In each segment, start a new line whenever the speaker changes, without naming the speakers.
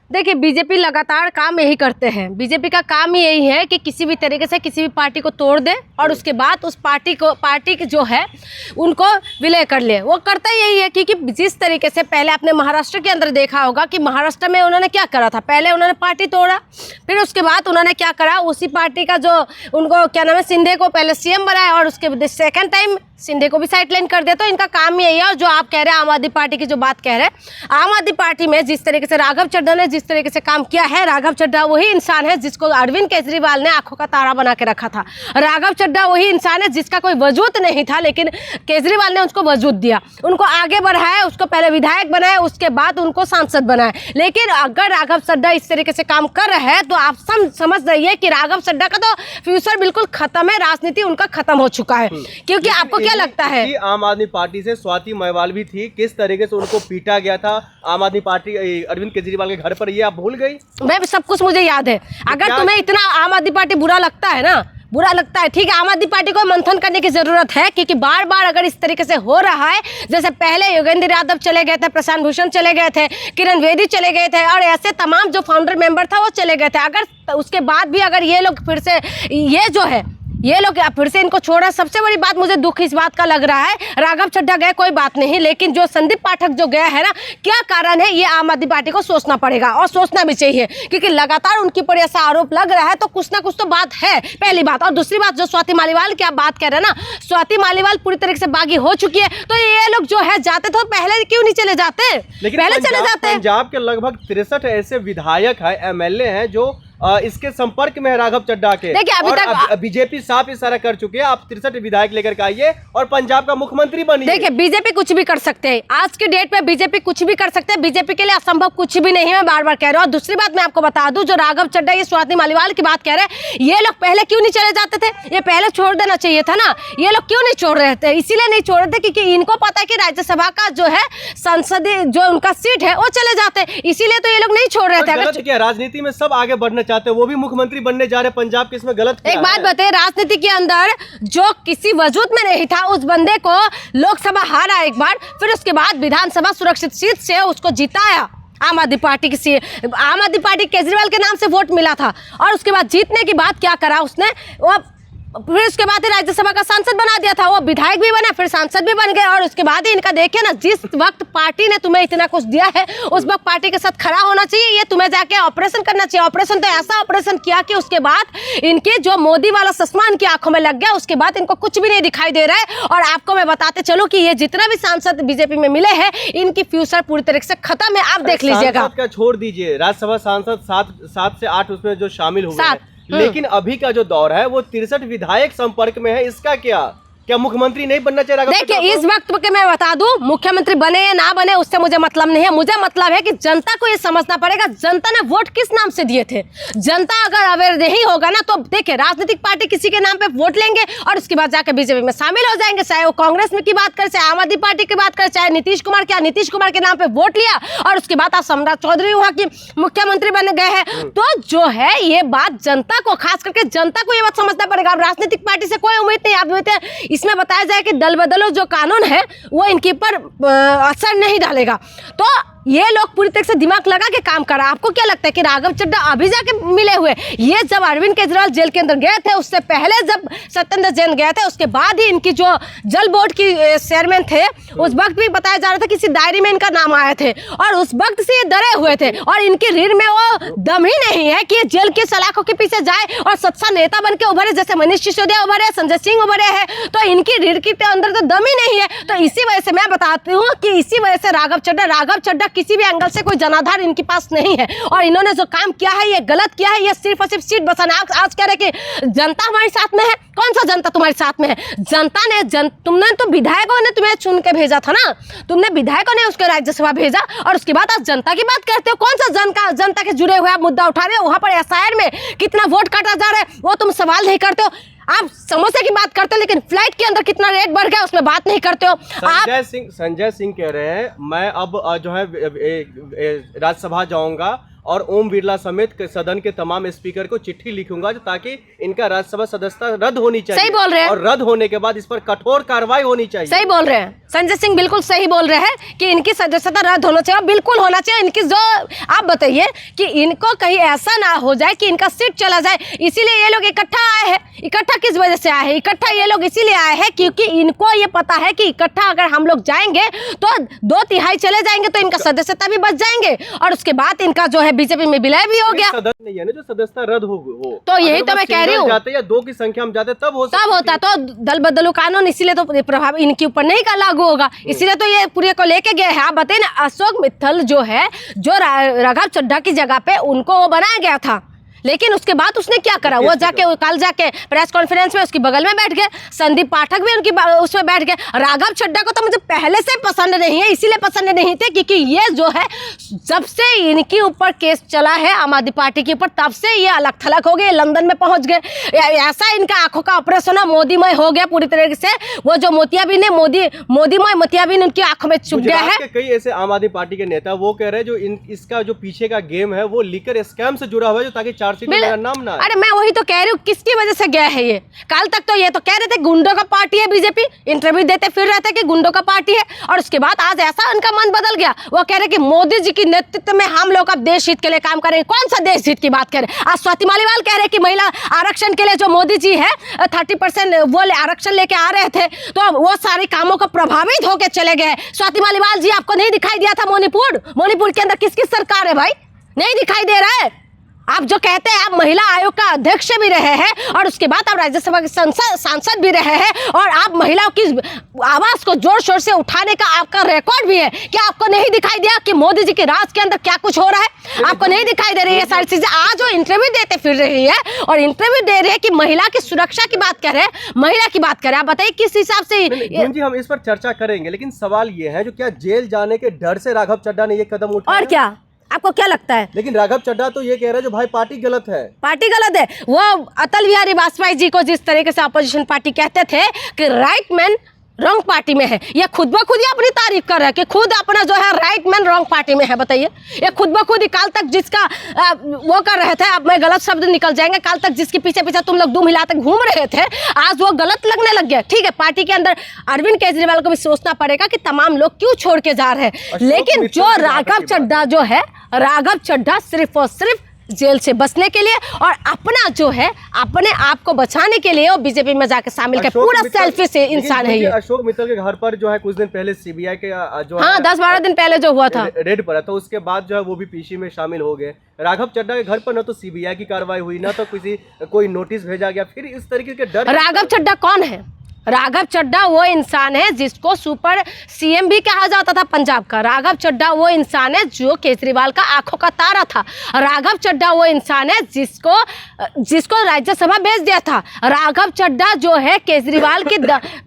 देखिए, बीजेपी लगातार काम यही करते हैं। बीजेपी का काम ही यही है कि किसी भी तरीके से किसी भी पार्टी को तोड़ दे और उसके बाद उस पार्टी जो है उनको विलय कर ले। वो करता यही है क्योंकि जिस तरीके से पहले आपने महाराष्ट्र के अंदर देखा होगा कि महाराष्ट्र में उन्होंने क्या करा था, पहले उन्होंने पार्टी तोड़ा, फिर उसके बाद उन्होंने क्या करा, उसी पार्टी का जो उनको क्या नाम है, शिंदे को पहले सीएम बनाया और उसके सेकेंड टाइम शिंदे को भी साइडलाइन कर दिया। तो इनका काम यही है। और जो आप कह रहे हैं आम आदमी पार्टी की जो बात कह रहे हैं, आम आदमी पार्टी में जिस तरीके से राघव चड्ढा ने जिस तरीके से काम किया है, राघव चड्ढा वही इंसान है जिसको अरविंद केजरीवाल ने आंखों का तारा बना के रखा था। राघव चड्ढा वही इंसान है जिसका कोई वजूद नहीं था, लेकिन केजरीवाल ने उसको वजूद दिया, उनको आगे बढ़ाया, उसको पहले विधायक बनाया, उसके बाद उनको सांसद बनाया। लेकिन अगर राघव चड्ढा इस तरीके से काम कर रहे हैं तो आप समझ रहिए कि राघव चड्ढा का तो फ्यूचर बिल्कुल खत्म है, राजनीति उनका खत्म हो चुका है। क्योंकि आपको क्या लगता है,
आम आदमी पार्टी से स्वाति महिवाल भी थी, किस तरीके से उनको पीटा गया था आम आदमी पार्टी अरविंद केजरीवाल के घर पर, ये आप भूल गई?
मैं सब कुछ मुझे याद है। अगर तुम्हें इतना आम आदमी पार्टी बुरा लगता है ना, बुरा लगता है, ठीक है, आम आदमी पार्टी को मंथन करने की जरूरत है। क्योंकि बार बार अगर इस तरीके से हो रहा है, जैसे पहले योगेंद्र यादव चले गए थे, प्रशांत भूषण चले गए थे, किरण बेदी चले गए थे और ऐसे तमाम जो फाउंडर मेंबर था वो चले गए थे। अगर उसके बाद भी अगर ये लोग फिर से ये लोग फिर से इनको छोड़ा, सबसे बड़ी बात मुझे दुख इस बात का लग रहा है, राघव चड्ढा गए कोई बात नहीं, लेकिन जो संदीप पाठक जो गया है ना, क्या कारण है, ये आम आदमी पार्टी को सोचना पड़ेगा और सोचना भी चाहिए। क्योंकि लगातार उनके ऊपर ऐसा आरोप लग रहा है तो कुछ ना कुछ तो बात है, पहली बात। और दूसरी बात, जो स्वाति मालीवाल की आप बात कर रहे हैं ना, स्वाति मालीवाल पूरी तरीके से बागी हो चुकी है। तो ये लोग जो है जाते तो पहले क्यों नहीं चले जाते, पहले चले जाते।
पंजाब के लगभग 63 ऐसे विधायक है, एमएलए हैं जो इसके संपर्क में है राघव चड्ढा के।
देखिए, अभी तक
बीजेपी साफ इशारा कर चुकी है, आप 63 विधायक लेकर के आइए और पंजाब का मुख्यमंत्री बनिए।
देखिए, बीजेपी कुछ भी कर सकते हैं, आज के डेट में बीजेपी कुछ भी कर सकते हैं, बीजेपी के लिए असंभव कुछ भी नहीं है, मैं बार बार कह रहा हूँ। और दूसरी बात मैं आपको बता दूं, जो राघव चड्ढा ये स्वाति मालीवाल की बात कह रहे हैं, ये लोग पहले क्यों नहीं चले जाते थे, ये पहले छोड़ देना चाहिए था ना। ये लोग क्यों नहीं छोड़ रहे थे, इसीलिए नहीं छोड़ रहे थे क्योंकि इनको पता है कि राज्यसभा का जो है संसदीय जो उनका सीट है वो चले जाते, इसीलिए तो ये लोग नहीं छोड़ रहे थे।
राजनीति में सब आगे बढ़ना चाहते हैं, वो भी मुख्यमंत्री बनने जा रहे, पंजाब के इसमें गलत
एक बात बताइए, राजनीति के अंदर जो किसी वजूद में नहीं था उस बंदे को लोकसभा हारा एक बार, फिर उसके बाद विधानसभा सुरक्षित सीट से उसको जिताया आम आदमी पार्टी आम आदमी पार्टी केजरीवाल के नाम से वोट मिला था। और उसके बाद जीतने के बाद क्या करा उसने, वो फिर उसके बाद राज्यसभा का सांसद बना दिया था, वो विधायक भी बना, फिर सांसद भी बन गए। और उसके बाद ही इनका देखिए ना, जिस वक्त पार्टी ने तुम्हें इतना कुछ दिया है उस वक्त पार्टी के साथ खड़ा होना चाहिए, ये तुम्हें जाके ऑपरेशन करना चाहिए। ऑपरेशन तो ऐसा ऑपरेशन किया कि उसके बाद इनके जो मोदी वाला चश्मा इनकी आंखों में लग गया, उसके बाद इनको कुछ भी नहीं दिखाई दे रहा है। और आपको मैं बताते चलूं कि ये जितना भी सांसद बीजेपी में मिले हैं, इनकी फ्यूचर पूरी तरीके से खत्म है, आप देख लीजिएगा।
छोड़ दीजिए, राज्यसभा सांसद 7 से 8 उसमें जो शामिल हुए हैं, लेकिन अभी का जो दौर है वो 63 विधायक संपर्क में है, इसका क्या मुख्यमंत्री नहीं बनना चाहिए?
देखिए, इस वक्त के मैं बता दूं, मुख्यमंत्री बने या ना बने उससे मुझे मतलब नहीं है, मुझे मतलब है कि जनता को ये समझना पड़ेगा जनता ने वोट किस नाम से दिए थे। जनता अगर अवेयर नहीं होगा ना, तो देखिए राजनीतिक पार्टी किसी के नाम पे वोट लेंगे और उसके बाद जाकर बीजेपी में शामिल हो जाएंगे, चाहे वो कांग्रेस में की बात करे, चाहे आम आदमी पार्टी की बात करे, चाहे नीतीश कुमार के नाम पे वोट लिया और उसके बाद आप सम्राट चौधरी वहाँ की मुख्यमंत्री बन गए हैं। तो जो है ये बात जनता को, खास करके जनता को ये बात समझना पड़ेगा। अब राजनीतिक पार्टी से कोई उम्मीद नहीं, आप इसमें बताया जाए कि दल बदलो जो कानून है वो इनके ऊपर असर नहीं डालेगा। तो ये लोग पूरी तरह से दिमाग लगा के काम कर रहा है। आपको क्या लगता है कि राघव चड्ढा अभी जाके मिले हुए, ये जब अरविंद केजरीवाल जेल के अंदर गए थे, उससे पहले जब सत्येंद्र जैन गए थे, उसके बाद ही इनकी जो जल बोर्ड की चेयरमैन थे, उस वक्त भी बताया जा रहा था किसी डायरी में इनका नाम आए थे और उस वक्त से ये डरे हुए थे और इनकी रीढ़ में वो दम ही नहीं है कि जेल के सलाखों के पीछे जाए और सच्चा नेता बन के उभरे, जैसे मनीष सिसोदिया उभरे, संजय सिंह उभरे हैं। तो इनकी रीढ़ के अंदर तो दम ही नहीं है। तो इसी वजह से मैं बताती हूँ कि इसी वजह से राघव चड्ढा किसी भी एंगल से कोई जनाधार इनके पास नहीं है और इन्होंने जो काम किया है ये गलत किया है। ये सिर्फ और सिर्फ सीट बचाना। आज कह रहे कि जनता हमारे साथ में है, कौन सा जनता तुम्हारे साथ में है? जनता ने तुमने तो विधायकों ने तुम्हें चुन के भेजा था ना, तुमने विधायकों ने उसके राज्यसभा भेजा और उसके बाद आज जनता की बात करते हो। कौन सा जनता के जुड़े हुए आप मुद्दा उठा रहे हो? वहां पर एसआईआर में कितना वोट काटा जा रहा है वो तुम सवाल नहीं करते हो। आप समोसे की बात करते हो लेकिन फ्लाइट के अंदर कितना रेट बढ़ गया उसमें बात नहीं करते हो।
संजय सिंह कह रहे हैं मैं अब जो है राज्यसभा जाऊंगा और ओम बिरला समेत सदन के तमाम स्पीकर को चिट्ठी लिखूंगा ताकि इनका राज्यसभा सदस्यता रद्द होनी चाहिए।
सही बोल रहे हैं।
और रद्द होने के बाद इस पर कठोर कार्रवाई होनी चाहिए।
सही बोल रहे हैं संजय सिंह, बिल्कुल सही बोल रहे हैं कि इनकी सदस्यता रद्द होना चाहिए, बिल्कुल होना चाहिए। इनकी जो आप बताइए कि इनको कहीं ऐसा ना हो जाए कि इनका सीट चला जाए, इसीलिए ये लोग इकट्ठा आए हैं। इकट्ठा किस वजह से आए हैं? इकट्ठा ये लोग इसीलिए आए हैं क्योंकि इनको ये पता है कि इकट्ठा अगर हम लोग जाएंगे तो 2/3 चले जाएंगे तो इनका सदस्यता भी बच जाएंगे और उसके बाद इनका जो है बीजेपी में विलय भी हो गया।
सदन नहीं है ना जो सदस्यता रद्द हो,
तो यही तो मैं कह रही हूँ,
जाते या 2 की संख्या में जाते तब
होता तो दल बदलू कानून, इसीलिए तो प्रभाव इनके ऊपर नहीं का लागू होगा, इसीलिए तो ये पूरे को लेके गए हैं। आप बताइए ना, अशोक मित्तल जो है, जो राघव चड्ढा की जगह पे उनको वो बनाया गया था, लेकिन उसके बाद उसने क्या करा, वो जाके कल जाके प्रेस कॉन्फ्रेंस में उसकी बगल में बैठ गए, संदीप पाठक भी उनकी उसमें बैठ गए। राघव चड्ढा को तो मुझे पहले से पसंद नहीं है, इसीलिए पसंद नहीं थे क्योंकि ये जो है जब से इनके ऊपर केस चला है आम आदमी पार्टी के ऊपर, तब से ये अलग थलग हो गए, लंदन में पहुंच गए। ऐसा इनका आंखों का ऑपरेशन मोदीमय हो गया पूरी तरीके से। वो जो मोतियाबिंद है, मोदीमय मोतियाबिंद उनकी आंखों में चुभ गया है।
कई ऐसे आम आदमी पार्टी के नेता वो कह रहे हैं जो इसका जो पीछे का गेम है वो लीकर स्कैम से जुड़ा हुआ है, जो ताकि नाम ना।
अरे मैं वही तो कह रही हूँ, किसकी वजह से गया है ये? कल तक तो ये तो कह रहे थे गुंडों का पार्टी है बीजेपी, इंटरव्यू देते फिर रहे थे कि गुंडों का पार्टी है, और उसके बाद आज ऐसा उनका मन बदल गया। वो कह रहे कि मोदी जी के नेतृत्व में हम लोग अब देश हित के लिए काम करेंगे। कौन सा देश हित की बात करें? आज स्वाति मालीवाल कह रहे कि महिला आरक्षण के लिए जो मोदी जी है 30% वो आरक्षण लेके आ रहे थे, तो वो सारे कामों को प्रभावित होकर चले गए। स्वाति मालीवाल जी, आपको नहीं दिखाई दिया था मणिपुर के अंदर किसकी सरकार है भाई? नहीं दिखाई दे रहा है। आप जो कहते हैं, आप महिला आयोग का अध्यक्ष भी रहे हैं और उसके बाद आप राज्यसभा के सांसद भी रहे हैं, और आप महिलाओं की आवाज को जोर शोर से उठाने का आपका रिकॉर्ड भी है। क्या आपको नहीं दिखाई दिया कि मोदी जी के राज के अंदर क्या कुछ हो रहा है? आपको नहीं दिखाई दे रही है सारी चीजें? आज वो इंटरव्यू देते फिर रही है और इंटरव्यू दे रही है कि महिला की सुरक्षा की बात कर रहे हैं, महिला की बात कर रहे हैं। आप बताइए किस हिसाब से?
जी हम इस पर चर्चा करेंगे, लेकिन सवाल ये है, जो क्या जेल जाने के डर से राघव चड्ढा ने ये कदम उठाया?
और क्या आपको क्या लगता है?
लेकिन राघव चड्ढा तो ये कह रहे हैं जो भाई पार्टी गलत है।
पार्टी गलत है। वो अटल बिहारी वाजपेयी जी को जिस तरीके से अपोजिशन पार्टी कहते थे कि राइट मैन रॉन्ग पार्टी में है, ये खुद ब खुद ही अपनी तारीफ कर रहा है कि खुद अपना जो है राइट मैन रॉन्ग पार्टी में है। बताइए, ये खुद ब खुद ही काल तक जिसका वो कर रहे थे, अब मैं गलत शब्द निकल जाएंगे, काल तक जिसके पीछे पीछे तुम लोग दुम हिलाते घूम रहे थे, आज वो गलत लगने लग गया। ठीक है, पार्टी के अंदर अरविंद केजरीवाल को भी सोचना पड़ेगा कि तमाम लोग क्यों छोड़ के जा रहे हैं, लेकिन जो राघव चड्ढा जो है, राघव चड्ढा सिर्फ और सिर्फ जेल से बचने के लिए और अपना जो है अपने आप को बचाने के लिए वो बीजेपी में जाकर शामिल है। पूरा सेल्फिश इंसान है ये।
अशोक मित्तल के घर पर जो है कुछ दिन पहले सीबीआई के जो
10-12 दिन पहले जो हुआ था
रेड पर, तो उसके बाद जो है वो भी पीसी में शामिल हो गए। राघव चड्ढा के घर पर न तो सीबीआई की कार्रवाई हुई, ना तो कोई नोटिस भेजा गया। फिर इस तरीके के डर।
राघव चड्ढा कौन है? राघव चड्ढा वो इंसान है जिसको सुपर सीएम भी कहा जाता था पंजाब का। राघव चड्ढा वो इंसान है जो केजरीवाल का आंखों का तारा था। राघव चड्ढा वो इंसान है जिसको राज्यसभा भेज दिया था। राघव चड्ढा जो है केजरीवाल की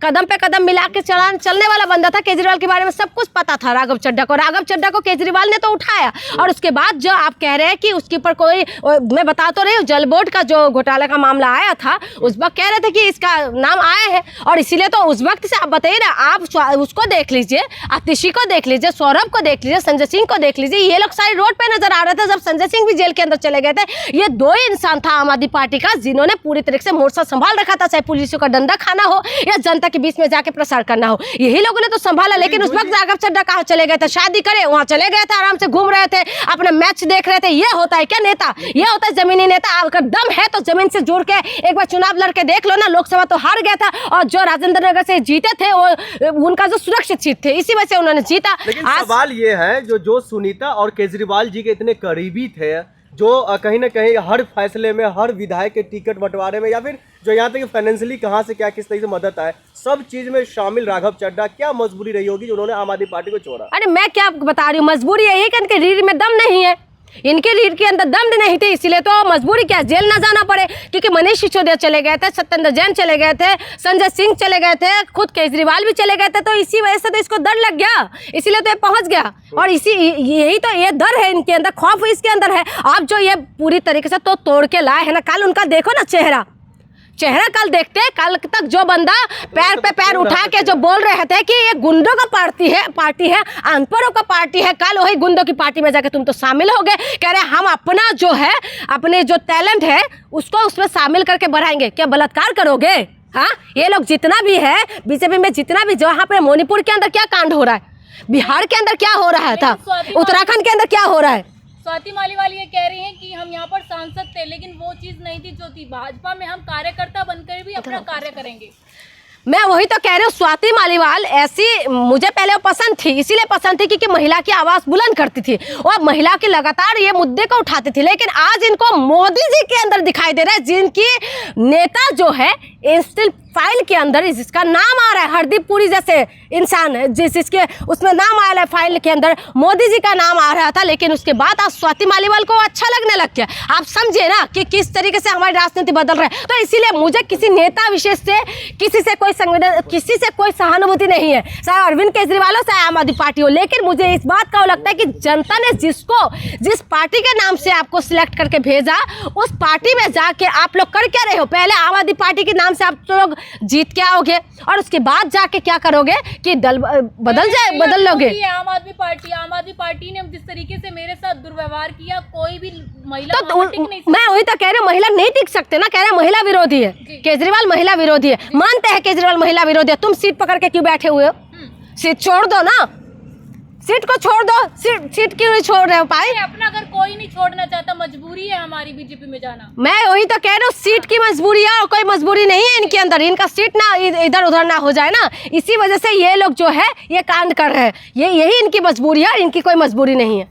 कदम पे कदम मिला के चलने वाला बंदा था। केजरीवाल के बारे में सब कुछ पता था राघव चड्ढा को। राघव चड्ढा को केजरीवाल ने तो उठाया, और उसके बाद जो आप कह रहे हैं कि उसके ऊपर कोई, मैं बता तो रही हूँ, जल बोर्ड का जो घोटाला का मामला आया था, उस वक्त कह रहे थे कि इसका नाम आया है, और इसीलिए तो उस वक्त से आप बताइए ना, आप उसको देख लीजिए, आतिशी को देख लीजिए, सौरभ को देख लीजिए, संजय सिंह को देख लीजिए, ये लोग सारे रोड पे नजर आ रहे थे जब संजय सिंह भी जेल के अंदर चले गए थे। ये 2 इंसान था आम आदमी पार्टी का जिन्होंने पूरी तरीके से मोर्चा संभाल रखा था, चाहे पुलिसों का डंडा खाना हो या जनता के बीच में जाके प्रसार करना हो, यही लोगों ने तो संभाला। लेकिन उस वक्त राघव चड्ढा कहाँ चले गए थे? शादी करे वहाँ चले गए थे, आराम से घूम रहे थे, अपने मैच देख रहे थे। ये होता है क्या नेता? ये होता है जमीनी नेता। अगर दम है तो जमीन से जुड़ के एक बार चुनाव लड़के देख लो ना। लोकसभा तो हार गया था, और जो राजेंद्र नगर से जीते थे वो उनका जो सुरक्षित सीट थे, इसी वजह से उन्होंने जीता।
लेकिन सवाल ये है, जो सुनीता और केजरीवाल जी के इतने करीबी थे, जो कहीं ना कहीं हर फैसले में, हर विधायक के टिकट बंटवारे में, या फिर जो यहाँ तक फाइनेंशियली कहाँ से क्या किस तरीके से मदद आए, सब चीज में शामिल राघव चड्ढा, क्या मजबूरी रही होगी जो उन्होंने आम आदमी पार्टी को छोड़ा?
अरे मैं क्या आपको बता रही हूँ, मजबूरी यही है कि इनके रीढ़ में दम नहीं है, इनके रीढ़ के अंदर दम नहीं थे, इसीलिए तो मजबूरी क्या, जेल ना जाना पड़े। क्योंकि मनीष सिसोदिया चले गए थे, सत्येंद्र जैन चले गए थे, संजय सिंह चले गए थे, खुद केजरीवाल भी चले गए थे, तो इसी वजह से तो इसको डर लग गया, इसीलिए तो ये पहुंच गया। और यही तो ये डर है इनके अंदर, खौफ इसके अंदर है। आप जो ये पूरी तरीके से तो तोड़ के लाए है ना, कल उनका देखो ना चेहरा कल देखते, कल तक जो बंदा पैर पे पैर उठा के जो बोल रहे थे कि ये गुंडों का पार्टी है, अनपढ़ों का पार्टी है, कल वही गुंडों की पार्टी में जाके तुम तो शामिल हो गए। कह रहे हम अपना जो है, अपने जो टैलेंट है उसको उसमें शामिल करके बढ़ाएंगे। क्या बलात्कार करोगे? हाँ, ये लोग जितना भी है बीजेपी में, जितना भी, जहाँ पे मणिपुर के अंदर क्या कांड हो रहा है, बिहार के अंदर क्या हो रहा था, उत्तराखंड के अंदर क्या हो रहा है।
स्वाति मालीवाल ये कह रही हैं कि हम यहाँ पर सांसद थे, लेकिन वो चीज नहीं थी जो थी। भाजपा में हम कार्यकर्ता बनकर भी अपना कार्य करेंगे।
मैं वही तो कह रही हूँ, स्वाति मालीवाल ऐसी मुझे पहले वो पसंद थी, इसीलिए पसंद थी क्योंकि महिला की आवाज़ बुलंद करती थी और महिला की लगातार ये मुद्दे को उठाती थी। लेकिन आज इनको मोदी जी के अंदर दिखाई दे रहा है, जिनकी नेता जो है इंस्टिल फाइल के अंदर जिसका नाम आ रहा है, हरदीप पुरी जैसे इंसान जिसके उसमें नाम आ रहा है फाइल के अंदर, मोदी जी का नाम आ रहा था। लेकिन उसके बाद आज स्वाति मालीवाल को अच्छा लगने लग गया। आप समझिए ना कि किस तरीके से हमारी राजनीति बदल रहा है। तो इसीलिए मुझे किसी नेता विशेष से, किसी से कोई संवेदन, किसी से कोई सहानुभूति नहीं है, चाहे अरविंद केजरीवाल हो, चाहे आम आदमी पार्टी हो। लेकिन मुझे इस बात का लगता है कि जनता ने जिस पार्टी के नाम से आपको सिलेक्ट करके भेजा, उस पार्टी में जाके आप लोग कर क्या रहे हो। पहले आम आदमी पार्टी के नाम से आप लोग जीत के आओगे और उसके बाद जाके क्या करोगे कि दल बदल लोगे।
आम आदमी पार्टी ने जिस तरीके से मेरे साथ दुर्व्यवहार किया, कोई भी महिला
तो मैं वही तो कह रही हूँ, महिला नहीं टिक सकते ना। कह रहे महिला विरोधी है केजरीवाल, महिला विरोधी है। मानते हैं केजरीवाल महिला विरोधी है, तुम सीट पकड़ के क्यों बैठे हुए हो? सीट छोड़ दो ना, सीट को छोड़ दो। सीट क्यों नहीं छोड़ रहे हो? पाई
अपना अगर कोई नहीं छोड़ना चाहता, मजबूरी है हमारी बीजेपी में जाना।
मैं वही तो कह रही हूँ, सीट की मजबूरी है और कोई मजबूरी नहीं है इनके अंदर। इनका सीट ना इधर उधर ना हो जाए ना, इसी वजह से ये लोग जो है ये कांड कर रहे हैं। यही इनकी मजबूरी है, इनकी कोई मजबूरी नहीं है।